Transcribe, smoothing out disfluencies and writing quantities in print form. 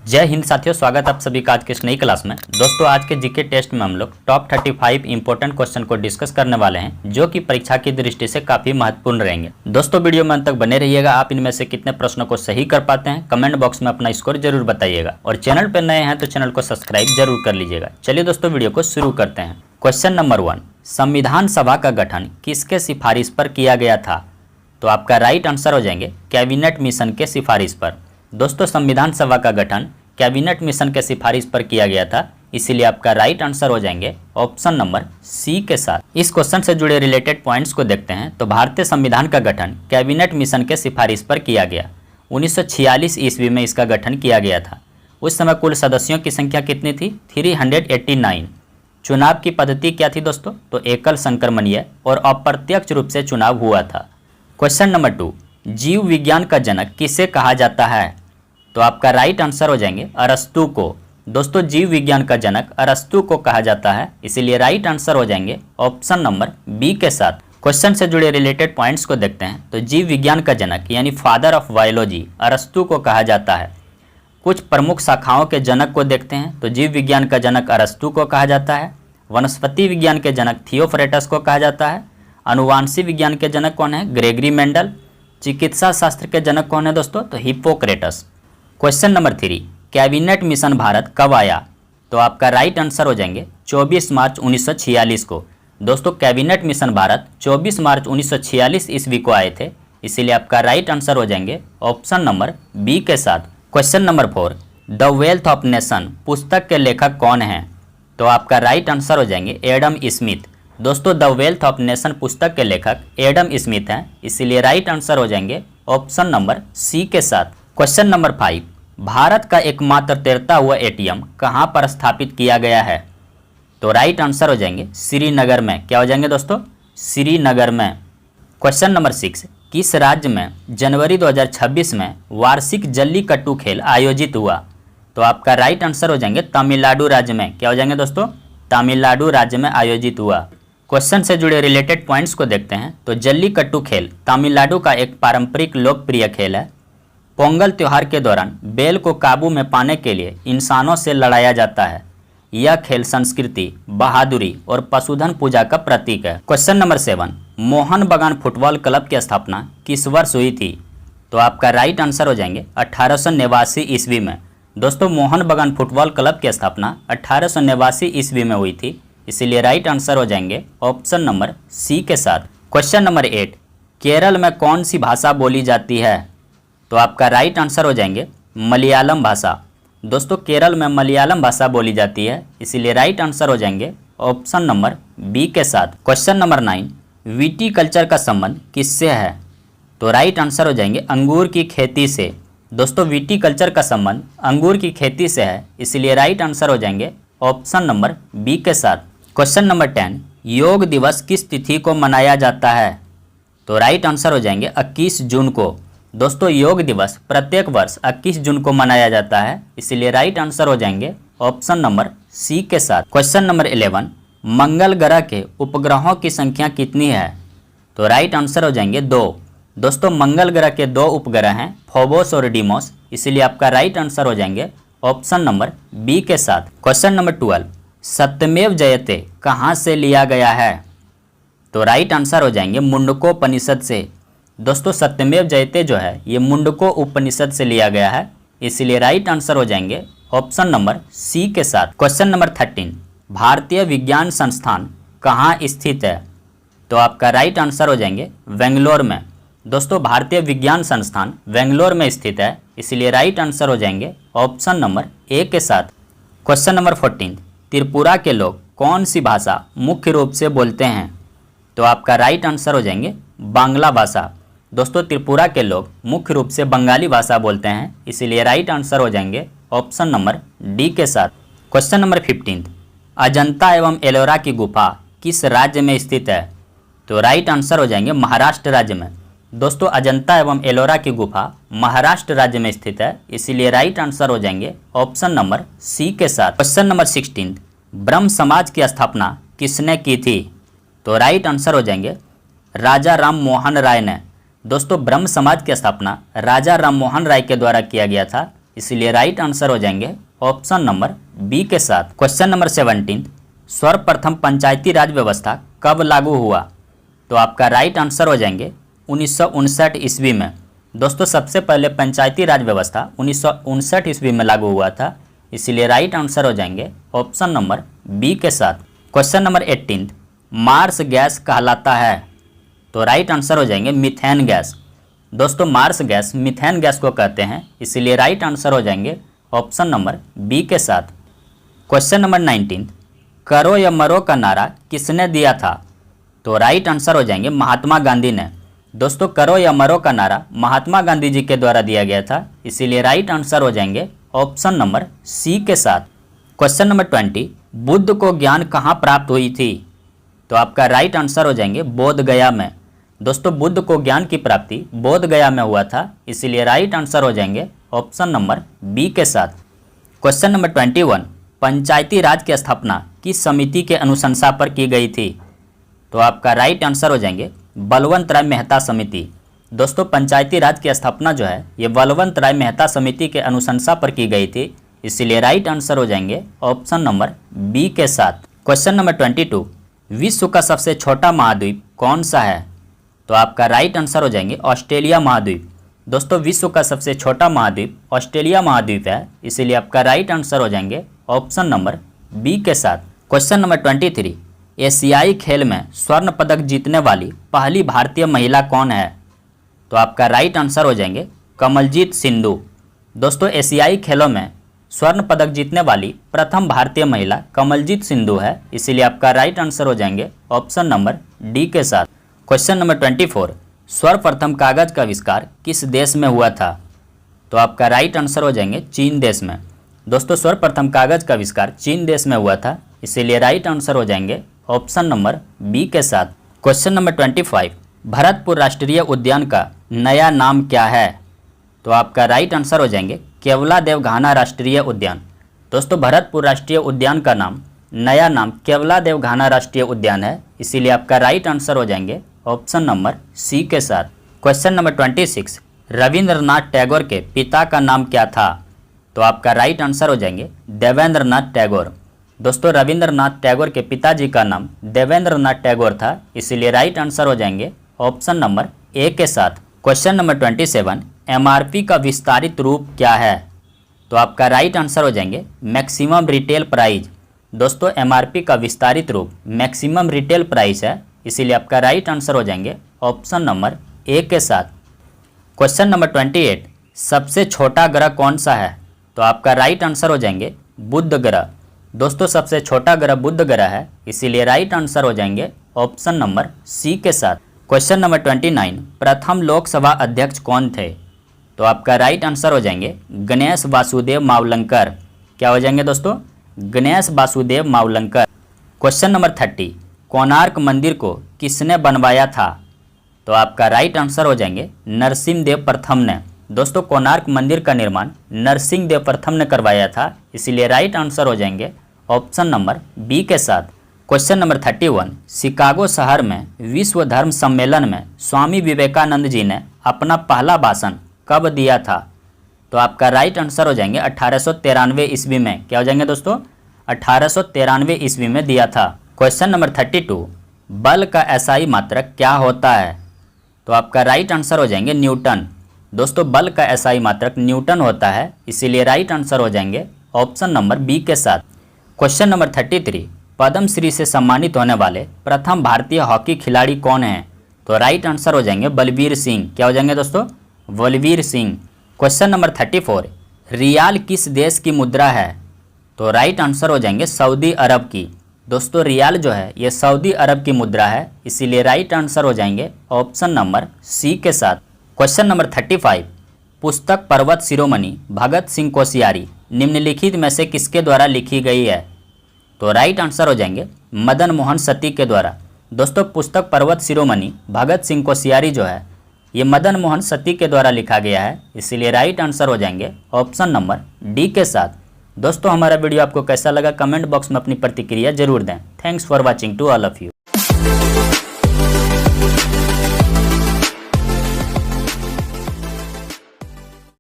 जय हिंद साथियों, स्वागत आप सभी का आज के इस नई क्लास में। दोस्तों, आज के जीके टेस्ट में हम लोग टॉप 35 इंपॉर्टेंट क्वेश्चन को डिस्कस करने वाले हैं, जो कि परीक्षा की दृष्टि से काफी महत्वपूर्ण रहेंगे। दोस्तों, वीडियो में अंत तक बने रहिएगा। आप इनमें से कितने प्रश्नों को सही कर पाते हैं, कमेंट बॉक्स में अपना स्कोर जरूर बताइएगा, और चैनल पर नए हैं तो चैनल को सब्सक्राइब जरूर कर लीजिएगा। चलिए दोस्तों, वीडियो को शुरू करते हैं। क्वेश्चन नंबर 1, संविधान सभा का गठन किसके सिफारिश पर किया गया था? तो आपका राइट आंसर हो जाएंगे कैबिनेट मिशन के सिफारिश पर। दोस्तों, संविधान सभा का गठन कैबिनेट मिशन के सिफारिश पर किया गया था, इसीलिए आपका राइट आंसर हो जाएंगे ऑप्शन नंबर सी के साथ। इस क्वेश्चन से जुड़े रिलेटेड पॉइंट्स को देखते हैं तो भारतीय संविधान का गठन कैबिनेट मिशन के सिफारिश पर किया गया। 1946 ईस्वी में इसका गठन किया गया था। उस समय कुल सदस्यों की संख्या कितनी थी? 389। चुनाव की पद्धति क्या थी दोस्तों? तो एकल संक्रमणीय और अप्रत्यक्ष रूप से चुनाव हुआ था। क्वेश्चन नंबर 2, जीव विज्ञान का जनक किसे कहा जाता है? तो आपका राइट आंसर हो जाएंगे अरस्तु को। दोस्तों, जीव विज्ञान का जनक अरस्तु को कहा जाता है, इसीलिए राइट आंसर हो जाएंगे ऑप्शन नंबर बी के साथ। क्वेश्चन से जुड़े रिलेटेड पॉइंट्स को देखते हैं तो जीव विज्ञान का जनक यानी फादर ऑफ बायोलॉजी अरस्तु को कहा जाता है। कुछ प्रमुख शाखाओं के जनक को देखते हैं तो जीव विज्ञान का जनक अरस्तु को कहा जाता है। वनस्पति विज्ञान के जनक थियोफ्रेटस को कहा जाता है। अनुवांशिक विज्ञान के जनक कौन है? Gregory Mendel. चिकित्सा शास्त्र के जनक कौन है दोस्तों? तो Hippocrates. Question number 3, cabinet mission Bharat कब आया? तो आपका राइट आंसर हो जाएंगे 24 मार्च 1946 को। दोस्तों, कैबिनेट मिशन भारत 24 मार्च 1946 ईस्वी को आए थे, इसीलिए आपका राइट आंसर हो जाएंगे ऑप्शन नंबर बी के साथ। Question number 4, the wealth of nation पुस्तक के लेखक कौन हैं? तो आपका राइट आंसर हो जाएंगे एडम स्मिथ। दोस्तों, द वेल्थ ऑफ नेशन पुस्तक के लेखक एडम स्मिथ हैं, इसीलिए राइट आंसर हो जाएंगे ऑप्शन नंबर सी के साथ। क्वेश्चन नंबर 5, भारत का एकमात्र तैरता हुआ एटीएम कहां पर स्थापित किया गया है? तो राइट आंसर हो जाएंगे श्रीनगर में। क्या हो जाएंगे दोस्तों? श्रीनगर में। क्वेश्चन नंबर 6, किस राज्य में जनवरी 2026 में वार्षिक जल्लीकट्टू खेल आयोजित हुआ? तो आपका राइट आंसर हो जाएंगे तमिलनाडु राज्य में। क्या हो जाएंगे दोस्तों? तमिलनाडु राज्य में आयोजित हुआ। क्वेश्चन से जुड़े रिलेटेड पॉइंट्स को देखते हैं तो जल्लीकट्टू खेल तमिलनाडु का एक पारंपरिक लोकप्रिय खेल है। पोंगल त्योहार के दौरान बैल को काबू में पाने के लिए इंसानों से लड़ाया जाता है। यह खेल संस्कृति, बहादुरी और पशुधन पूजा का प्रतीक है। क्वेश्चन नंबर 7, मोहन बगान फुटबॉल क्लब की स्थापना किस वर्ष हुई थी? तो आपका राइट आंसर हो जाएंगे 1889 ईस्वी में। दोस्तों, मोहन बगान फुटबॉल क्लब की स्थापना 1889 ईस्वी में हुई थी, इसीलिए राइट आंसर हो जाएंगे ऑप्शन नंबर सी के साथ। क्वेश्चन नंबर 8, केरल में कौन सी भाषा बोली जाती है? तो आपका राइट आंसर हो जाएंगे मलयालम भाषा। दोस्तों, केरल में मलयालम भाषा बोली जाती है, इसीलिए राइट आंसर हो जाएंगे ऑप्शन नंबर बी के साथ। क्वेश्चन नंबर 9, विटीकल्चर का संबंध किससे है? तो राइट आंसर हो जाएंगे अंगूर की खेती से। दोस्तों, विटीकल्चर का संबंध अंगूर की खेती से है, इसलिए राइट आंसर हो जाएंगे ऑप्शन नंबर बी के साथ। क्वेश्चन नंबर 10, योग दिवस किस तिथि को मनाया जाता है? तो राइट आंसर हो जाएंगे 21 जून को। दोस्तों, योग दिवस प्रत्येक वर्ष 21 जून को मनाया जाता है, इसीलिए राइट आंसर हो जाएंगे ऑप्शन नंबर सी के साथ। क्वेश्चन नंबर 11, मंगल ग्रह के उपग्रहों की संख्या कितनी है? तो राइट आंसर हो जाएंगे 2। दोस्तों, मंगल ग्रह के 2 उपग्रह हैं, फोबोस और डीमोस, इसीलिए आपका राइट आंसर हो जाएंगे ऑप्शन नंबर बी के साथ। क्वेश्चन नंबर 12, सत्यमेव जयते कहाँ से लिया गया है? तो राइट आंसर हो जाएंगे मुंडकोपनिषद से। दोस्तों, सत्यमेव जयते जो है ये मुंडको उपनिषद से लिया गया है, इसीलिए राइट आंसर हो जाएंगे ऑप्शन नंबर सी के साथ। क्वेश्चन नंबर 13, भारतीय विज्ञान संस्थान कहाँ स्थित है? तो आपका राइट आंसर हो जाएंगे बेंगलोर में। दोस्तों, भारतीय विज्ञान संस्थान बेंगलोर में स्थित है, इसीलिए राइट आंसर हो जाएंगे ऑप्शन नंबर ए के साथ। क्वेश्चन नंबर 14, त्रिपुरा के लोग कौन सी भाषा मुख्य रूप से बोलते हैं? तो आपका राइट आंसर हो जाएंगे बांग्ला भाषा। दोस्तों, त्रिपुरा के लोग मुख्य रूप से बंगाली भाषा बोलते हैं, इसीलिए राइट आंसर हो जाएंगे ऑप्शन नंबर डी के साथ। क्वेश्चन नंबर 15, अजंता एवं एलोरा की गुफा किस राज्य में स्थित है? तो राइट आंसर हो जाएंगे महाराष्ट्र राज्य में। दोस्तों, अजंता एवं एलोरा की गुफा महाराष्ट्र राज्य में स्थित है, इसीलिए राइट आंसर हो जाएंगे ऑप्शन नंबर सी के साथ। क्वेश्चन नंबर 16, ब्रह्म समाज की स्थापना किसने की थी? तो राइट आंसर हो जाएंगे राजा राम मोहन राय ने। दोस्तों, ब्रह्म समाज की स्थापना राजा राम मोहन राय के द्वारा किया गया था, इसीलिए राइट आंसर हो जाएंगे ऑप्शन नंबर बी के साथ। क्वेश्चन नंबर 17, सर्वप्रथम पंचायती राज व्यवस्था कब लागू हुआ? तो आपका राइट आंसर हो जाएंगे 1959 ईस्वी में। दोस्तों सबसे पहले पंचायती राज व्यवस्था 1959 ईस्वी में लागू हुआ था, इसीलिए राइट आंसर हो जाएंगे ऑप्शन नंबर बी के साथ। क्वेश्चन नंबर 18, मार्स गैस कहलाता है? तो राइट आंसर हो जाएंगे मीथेन गैस। दोस्तों मार्स गैस मीथेन गैस को कहते हैं, इसीलिए राइट आंसर हो जाएंगे ऑप्शन नंबर बी के साथ। क्वेश्चन नंबर 19, करो या मरो का नारा किसने दिया था? तो राइट आंसर हो जाएंगे महात्मा गांधी ने। दोस्तों करो या मरो का नारा महात्मा गांधी जी के द्वारा दिया गया था, इसीलिए राइट आंसर हो जाएंगे ऑप्शन नंबर सी के साथ। क्वेश्चन नंबर 20, बुद्ध को ज्ञान कहाँ प्राप्त हुई थी? तो आपका राइट आंसर हो जाएंगे बोध गया में। दोस्तों बुद्ध को ज्ञान की प्राप्ति बोध गया में हुआ था, इसीलिए राइट आंसर हो जाएंगे ऑप्शन नंबर बी के साथ। क्वेश्चन नंबर 21, पंचायती राज की स्थापना किस समिति के अनुशंसा पर की गई थी? तो आपका राइट आंसर हो जाएंगे बलवंत राय मेहता समिति। दोस्तों पंचायती राज की स्थापना जो है ये बलवंत राय मेहता समिति के अनुशंसा पर की गई थी, इसीलिए राइट आंसर हो जाएंगे ऑप्शन नंबर बी के साथ। क्वेश्चन नंबर 22, विश्व का सबसे छोटा महाद्वीप कौन सा है? तो आपका राइट आंसर हो जाएंगे ऑस्ट्रेलिया महाद्वीप। दोस्तों विश्व का सबसे छोटा महाद्वीप ऑस्ट्रेलिया महाद्वीप है, इसीलिए आपका राइट आंसर हो जाएंगे ऑप्शन नंबर बी के साथ। क्वेश्चन नंबर 23, एशियाई खेल में स्वर्ण पदक जीतने वाली पहली भारतीय महिला कौन है? तो आपका राइट आंसर हो जाएंगे कमलजीत सिंधु। दोस्तों एशियाई खेलों में स्वर्ण पदक जीतने वाली प्रथम भारतीय महिला कमलजीत सिंधु है, इसीलिए आपका राइट आंसर हो जाएंगे ऑप्शन नंबर डी के साथ। क्वेश्चन नंबर 24, सर्वप्रथम कागज का आविष्कार किस देश में हुआ था? तो आपका राइट आंसर हो जाएंगे चीन देश में। दोस्तों सर्वप्रथम कागज का आविष्कार चीन देश में हुआ था, इसीलिए राइट आंसर हो जाएंगे ऑप्शन नंबर बी के साथ। क्वेश्चन नंबर 25, भरतपुर राष्ट्रीय उद्यान का नया नाम क्या है? तो आपका राइट आंसर हो जाएंगे केवलादेव घाना राष्ट्रीय उद्यान। दोस्तों भरतपुर राष्ट्रीय उद्यान का नया नाम केवलादेव घाना राष्ट्रीय उद्यान है, इसीलिए आपका राइट आंसर हो जाएंगे ऑप्शन नंबर सी के साथ। क्वेश्चन नंबर 26, रविंद्रनाथ टैगोर के पिता का नाम क्या था? तो आपका राइट आंसर हो जाएंगे देवेंद्रनाथ टैगोर। दोस्तों रविंद्रनाथ टैगोर के पिताजी का नाम देवेंद्रनाथ टैगोर था, इसीलिए राइट आंसर हो जाएंगे ऑप्शन नंबर ए के साथ। क्वेश्चन नंबर 27, एमआरपी का विस्तारित रूप क्या है? तो आपका राइट आंसर हो जाएंगे मैक्सिमम रिटेल प्राइस। दोस्तों एमआरपी का विस्तारित रूप मैक्सिमम रिटेल प्राइस है, इसीलिए आपका राइट आंसर हो जाएंगे ऑप्शन नंबर ए के साथ। क्वेश्चन नंबर 28, सबसे छोटा ग्रह कौन सा है? तो आपका राइट आंसर हो जाएंगे बुध ग्रह। दोस्तों सबसे छोटा ग्रह बुध ग्रह है, इसीलिए राइट आंसर हो जाएंगे ऑप्शन नंबर सी के साथ। क्वेश्चन नंबर 29, प्रथम लोकसभा अध्यक्ष कौन थे? तो आपका राइट आंसर हो जाएंगे गणेश वासुदेव मावलंकर। क्या हो जाएंगे दोस्तों? गणेश वासुदेव मावलंकर। क्वेश्चन नंबर 30, कोणार्क मंदिर को किसने बनवाया था? तो आपका राइट आंसर हो जाएंगे नरसिंहदेव प्रथम ने। दोस्तों कोणार्क मंदिर का निर्माण नरसिंहदेव प्रथम ने करवाया था, इसीलिए राइट आंसर हो जाएंगे ऑप्शन नंबर बी के साथ। क्वेश्चन नंबर 31, शिकागो शहर में विश्व धर्म सम्मेलन में स्वामी विवेकानंद जी ने अपना पहला भाषण कब दिया था? तो आपका राइट आंसर हो जाएंगे 1893 ईस्वी में। क्या हो जाएंगे दोस्तों? 1893 ईस्वी में दिया था। क्वेश्चन नंबर 32, बल का एसआई मात्रक क्या होता है? तो आपका राइट आंसर हो जाएंगे न्यूटन। दोस्तों बल का एसआई मात्रक न्यूटन होता है, इसीलिए राइट आंसर हो जाएंगे ऑप्शन नंबर बी के साथ। क्वेश्चन नंबर 33, पद्मश्री से सम्मानित होने वाले प्रथम भारतीय हॉकी खिलाड़ी कौन हैं? तो राइट आंसर हो जाएंगे बलवीर सिंह। क्या हो जाएंगे दोस्तों? बलवीर सिंह। क्वेश्चन नंबर 34, रियाल किस देश की मुद्रा है? तो राइट आंसर हो जाएंगे सऊदी अरब की। दोस्तों रियाल जो है ये सऊदी अरब की मुद्रा है, इसीलिए राइट आंसर हो जाएंगे ऑप्शन नंबर सी के साथ। क्वेश्चन नंबर 35, पुस्तक पर्वत शिरोमणि भगत सिंह कोश्यारी निम्नलिखित में से किसके द्वारा लिखी गई है? तो राइट आंसर हो जाएंगे मदन मोहन सती के द्वारा। दोस्तों पुस्तक पर्वत शिरोमणि भगत सिंह कोश्यारी जो है ये मदन मोहन सती के द्वारा लिखा गया है, इसीलिए राइट आंसर हो जाएंगे ऑप्शन नंबर डी के साथ। दोस्तों हमारा वीडियो आपको कैसा लगा कमेंट बॉक्स में अपनी प्रतिक्रिया जरूर दें। Thanks for watching to all of you.